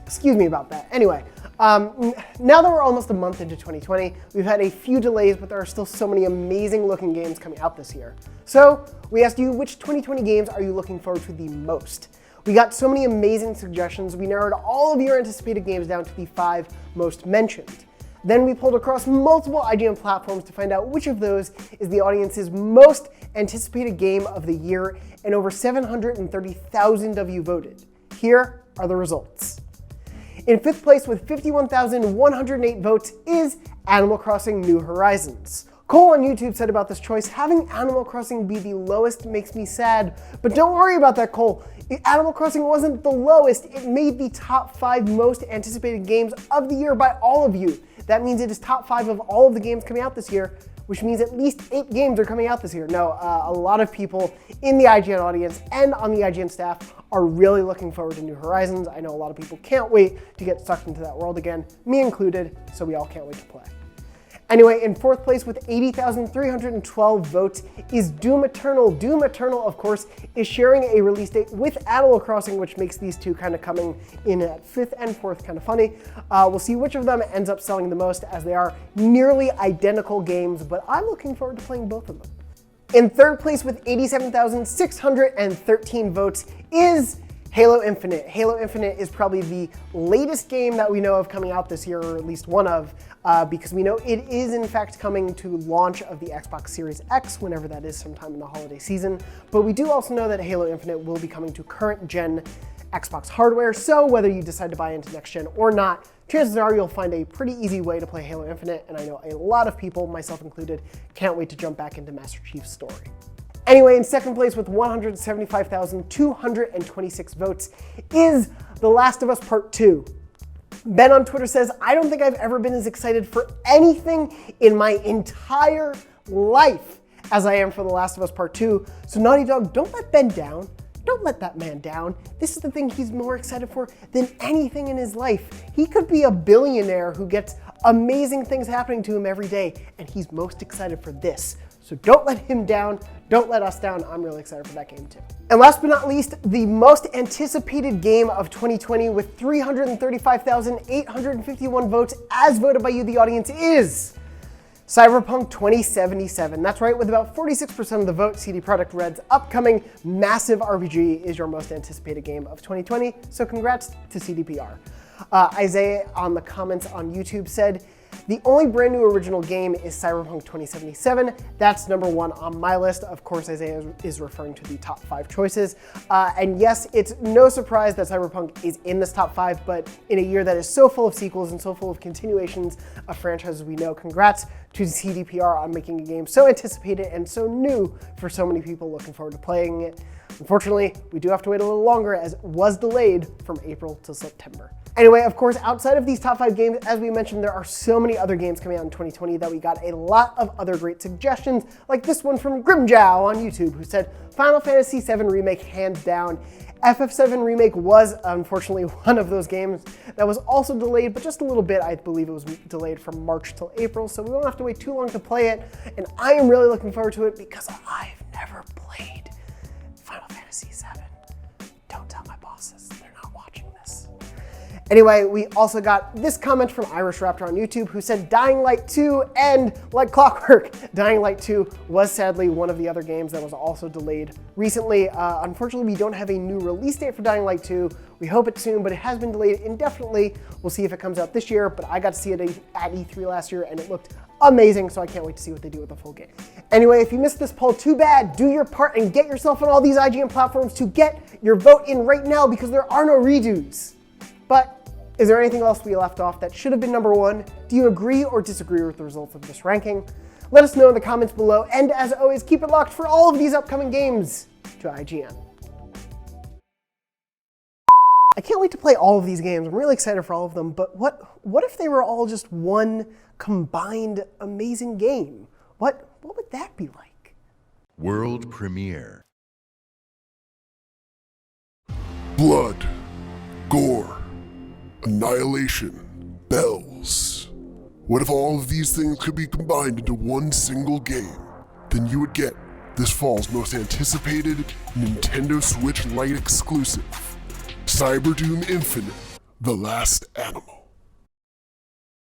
Excuse me about that. Anyway, now that we're almost a month into 2020, we've had a few delays, but there are still so many amazing looking games coming out this year. So we asked you, which 2020 games are you looking forward to the most? We got so many amazing suggestions, we narrowed all of your anticipated games down to the 5 most mentioned. Then we pulled across multiple IGN platforms to find out which of those is the audience's most anticipated game of the year, and over 730,000 of you voted. Here are the results. In 5th place with 51,108 votes is Animal Crossing New Horizons. Cole on YouTube said about this choice, having Animal Crossing be the lowest makes me sad. But don't worry about that, Cole. Animal Crossing wasn't the lowest. It made the top 5 most anticipated games of the year by all of you. That means it is top 5 of all of the games coming out this year, which means at least 8 games are coming out this year. No, a lot of people in the IGN audience and on the IGN staff are really looking forward to New Horizons. I know a lot of people can't wait to get sucked into that world again, me included, so we all can't wait to play. Anyway, in 4th place with 80,312 votes is Doom Eternal. Doom Eternal, of course, is sharing a release date with Animal Crossing, which makes these two kind of coming in at 5th and 4th kind of funny. We'll see which of them ends up selling the most, as they are nearly identical games, but I'm looking forward to playing both of them. In 3rd place with 87,613 votes is Halo Infinite. Halo Infinite is probably the latest game that we know of coming out this year, or at least one of, because we know it is in fact coming to launch of the Xbox Series X, whenever that is, sometime in the holiday season. But we do also know that Halo Infinite will be coming to current gen Xbox hardware, so whether you decide to buy into next gen or not, chances are you'll find a pretty easy way to play Halo Infinite, and I know a lot of people, myself included, can't wait to jump back into Master Chief's story. Anyway, in 2nd place with 175,226 votes is The Last of Us Part 2. Ben on Twitter says, I don't think I've ever been as excited for anything in my entire life as I am for The Last of Us Part 2. So Naughty Dog, don't let Ben down. Don't let that man down. This is the thing he's more excited for than anything in his life. He could be a billionaire who gets amazing things happening to him every day, and he's most excited for this. So don't let him down, don't let us down. I'm really excited for that game too. And last but not least, the most anticipated game of 2020 with 335,851 votes as voted by you, the audience, is Cyberpunk 2077. That's right, with about 46% of the vote, CD Projekt Red's upcoming massive RPG is your most anticipated game of 2020, so congrats to CDPR. Isaiah on the comments on YouTube said, the only brand new original game is Cyberpunk 2077. That's number 1 on my list. Of course, Isaiah is referring to the top 5 choices. And yes, it's no surprise that Cyberpunk is in this top 5, but in a year that is so full of sequels and so full of continuations of franchises we know, congrats to CDPR on making a game so anticipated and so new for so many people looking forward to playing it. Unfortunately, we do have to wait a little longer, as it was delayed from April to September. Anyway, of course, outside of these top 5 games, as we mentioned, there are so many other games coming out in 2020 that we got a lot of other great suggestions, like this one from Grimjow on YouTube, who said, Final Fantasy VII Remake, hands down. FF7 Remake was, unfortunately, one of those games that was also delayed, but just a little bit. I believe it was delayed from March till April, so we won't have to wait too long to play it, and I am really looking forward to it because I've never played Final Fantasy VII. Don't tell my bosses, they're not watching this. Anyway, we also got this comment from Irish Raptor on YouTube, who said Dying Light 2, and like clockwork, Dying Light 2 was sadly one of the other games that was also delayed recently. Unfortunately, we don't have a new release date for Dying Light 2. We hope it's soon, but it has been delayed indefinitely. We'll see if it comes out this year, but I got to see it at E3 last year, and it looked amazing, so I can't wait to see what they do with the full game. Anyway, if you missed this poll, too bad. Do your part and get yourself on all these IGN platforms to get your vote in right now, because there are no redos. But is there anything else we left off that should have been number 1? Do you agree or disagree with the results of this ranking? Let us know in the comments below, and as always, keep it locked for all of these upcoming games to IGN. I can't wait to play all of these games. I'm really excited for all of them, but what if they were all just one combined amazing game? What would that be like? World premiere. Blood, gore, annihilation, bells. What if all of these things could be combined into one single game? Then you would get this fall's most anticipated Nintendo Switch Lite exclusive, Cyberdoom Infinite: The Last Animal.